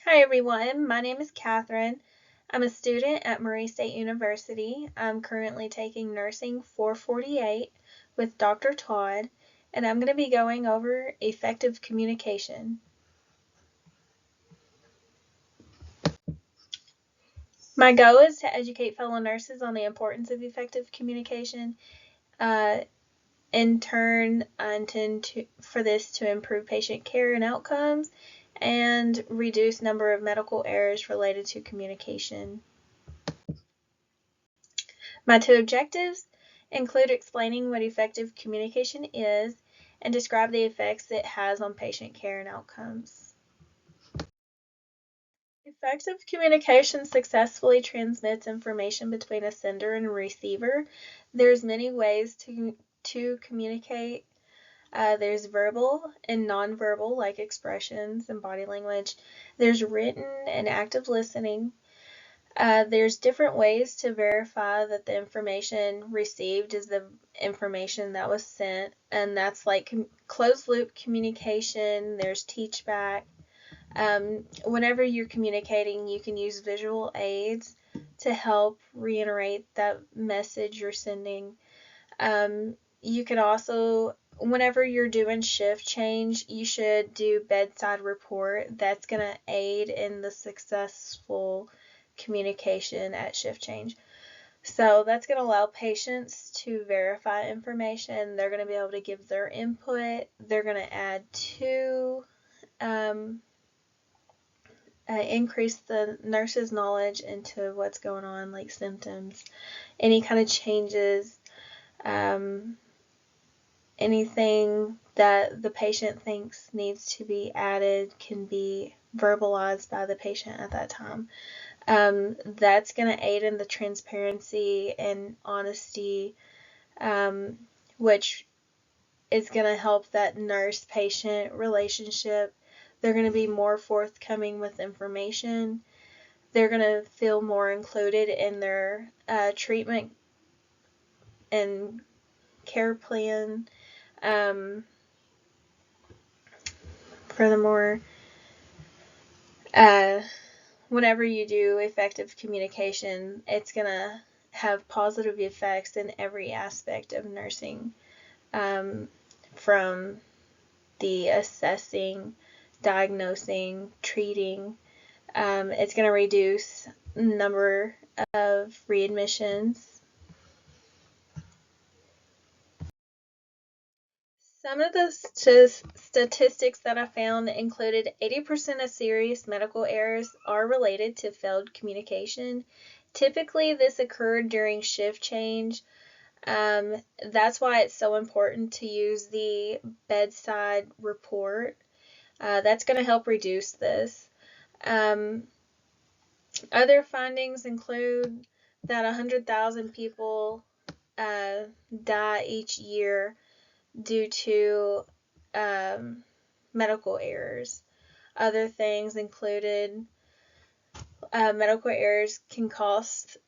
Hi everyone, my name is Catherine. I'm a student at Murray State University. I'm currently taking Nursing 448 with Dr. Todd, and I'm going to be going over effective communication. My goal is to educate fellow nurses on the importance of effective communication. Uh, in turn, I intend for this to improve patient care and outcomes and reduce number of medical errors related to communication. My two objectives include explaining what effective communication is and describe the effects it has on patient care and outcomes. Effective communication successfully transmits information between a sender and a receiver. There's many ways to communicate. There's verbal and nonverbal, like expressions and body language. There's written and active listening. There's different ways to verify that the information received is the information that was sent, and that's like closed loop communication. There's teach back. Whenever you're communicating, you can use visual aids to help reiterate that message you're sending. You can also, whenever you're doing shift change, you should do bedside report. That's going to aid in the successful communication at shift change. So that's going to allow patients to verify information. They're going to be able to give their input. They're going to add to um, increase the nurse's knowledge into what's going on, like symptoms, any kind of changes, um, anything that the patient thinks needs to be added can be verbalized by the patient at that time. That's going to aid in the transparency and honesty, um, which is going to help that nurse-patient relationship. They're going to be more forthcoming with information. They're going to feel more included in their treatment and care plan. Um, Furthermore, uh, whenever you do effective communication, it's going to have positive effects in every aspect of nursing, um, from the assessing, diagnosing, treating. It's going to reduce number of readmissions. Some of the statistics that I found included 80% of serious medical errors are related to failed communication. Typically, this occurred during shift change. That's why it's so important to use the bedside report. That's going to help reduce this. Um, Other findings include that 100,000 people uh, die each year due to um, medical errors. Other things included medical errors can cost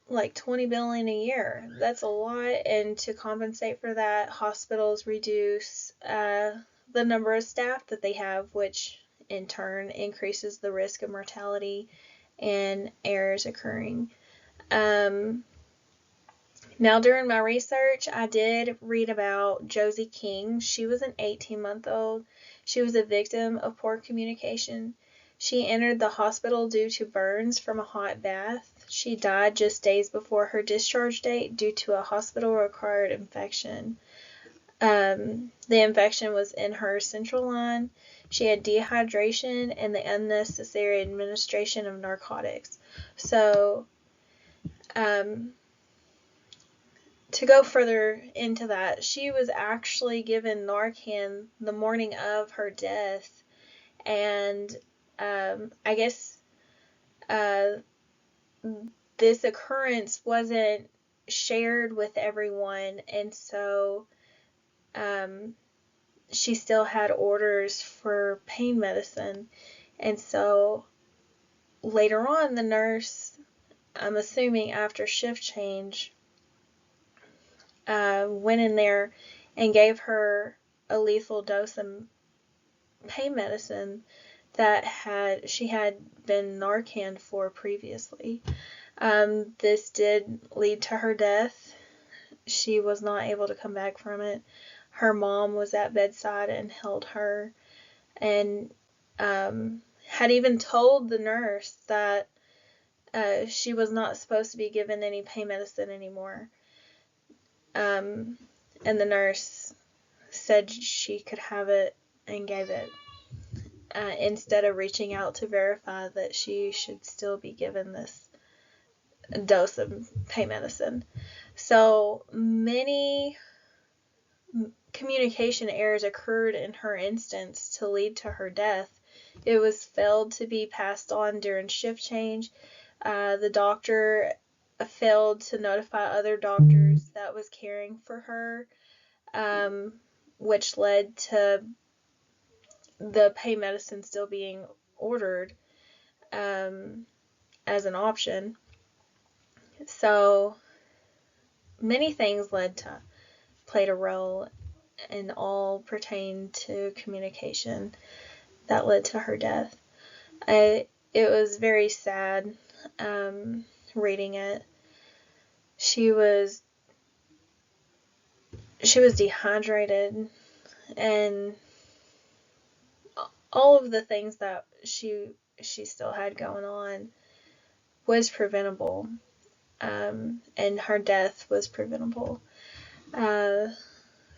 like 20 billion a year. That's a lot, and to compensate for that, hospitals reduce the number of staff that they have, which in turn increases the risk of mortality and errors occurring. Um, Now, during my research, I did read about Josie King. She was an 18-month-old. She was a victim of poor communication. She entered the hospital due to burns from a hot bath. She died just days before her discharge date due to a hospital-acquired infection. The infection was in her central line. She had dehydration and the unnecessary administration of narcotics. So, um, to go further into that, she was actually given Narcan the morning of her death, and I guess uh, this occurrence wasn't shared with everyone, and so um, she still had orders for pain medicine, and so later on, the nurse, I'm assuming after shift change, went in there and gave her a lethal dose of pain medicine that she had been Narcaned for previously. This did lead to her death. She was not able to come back from it. Her mom was at bedside and held her, and had even told the nurse that she was not supposed to be given any pain medicine anymore. And the nurse said she could have it and gave it, instead of reaching out to verify that she should still be given this dose of pain medicine. So many communication errors occurred in her instance to lead to her death. It was failed to be passed on during shift change. The doctor failed to notify other doctors that was caring for her, which led to the pain medicine still being ordered as an option. So many things played a role, and all pertained to communication that led to her death. It was very sad reading it. She was dehydrated, and all of the things that she still had going on was preventable, and her death was preventable.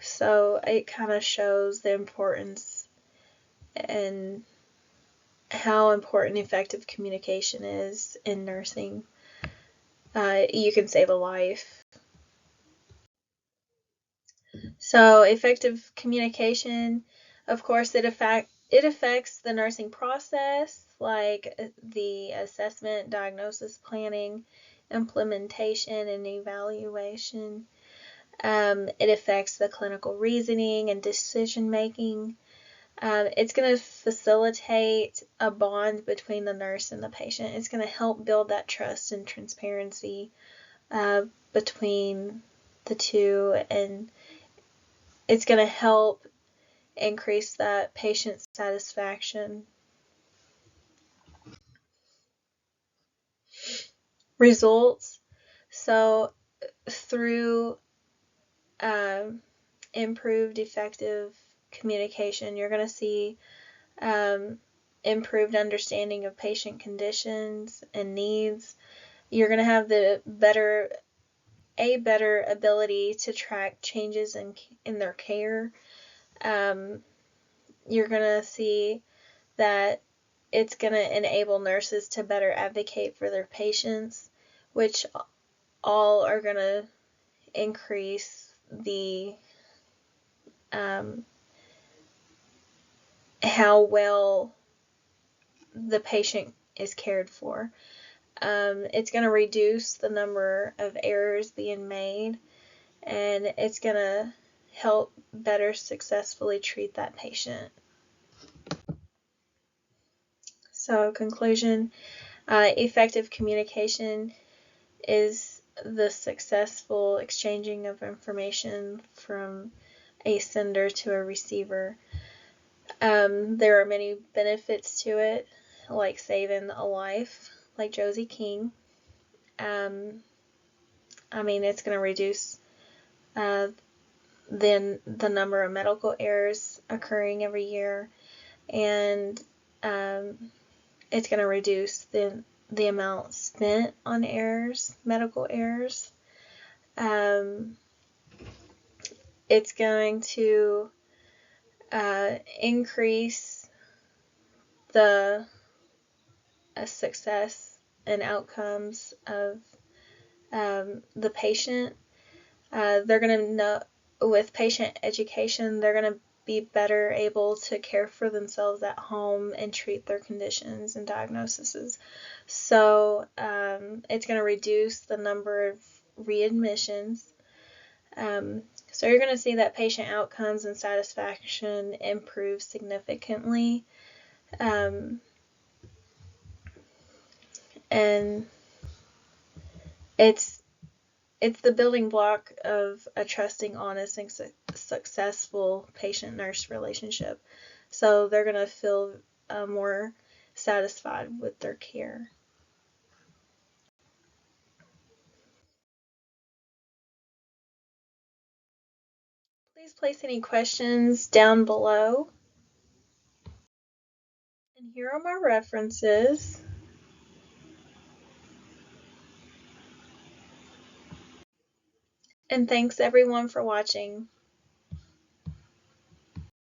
So it kind of shows the importance and how important effective communication is in nursing. You can save a life. So effective communication, of course, it affects the nursing process, like the assessment, diagnosis, planning, implementation, and evaluation. It affects the clinical reasoning and decision making. It's going to facilitate a bond between the nurse and the patient. It's going to help build that trust and transparency between the two, and it's going to help increase that patient satisfaction. Results. So through improved effective communication, you're going to see improved understanding of patient conditions and needs. You're going to have the better ability to track changes in their care. You're going to see that it's going to enable nurses to better advocate for their patients, which all are going to increase the how well the patient is cared for. It's going to reduce the number of errors being made, and it's going to help better successfully treat that patient. So, conclusion, effective communication is the successful exchanging of information from a sender to a receiver. There are many benefits to it, like saving a life, like Josie King. It's going to reduce the number of medical errors occurring every year, and it's going to reduce the amount spent on medical errors. It's going to increase the success and outcomes of the patient. They're going to know, with patient education, they're going to be better able to care for themselves at home and treat their conditions and diagnoses. So it's going to reduce the number of readmissions. So you're going to see that patient outcomes and satisfaction improve significantly. And it's the building block of a trusting, honest, and successful patient-nurse relationship. So they're going to feel more satisfied with their care. Please place any questions down below. And here are my references. And thanks everyone for watching.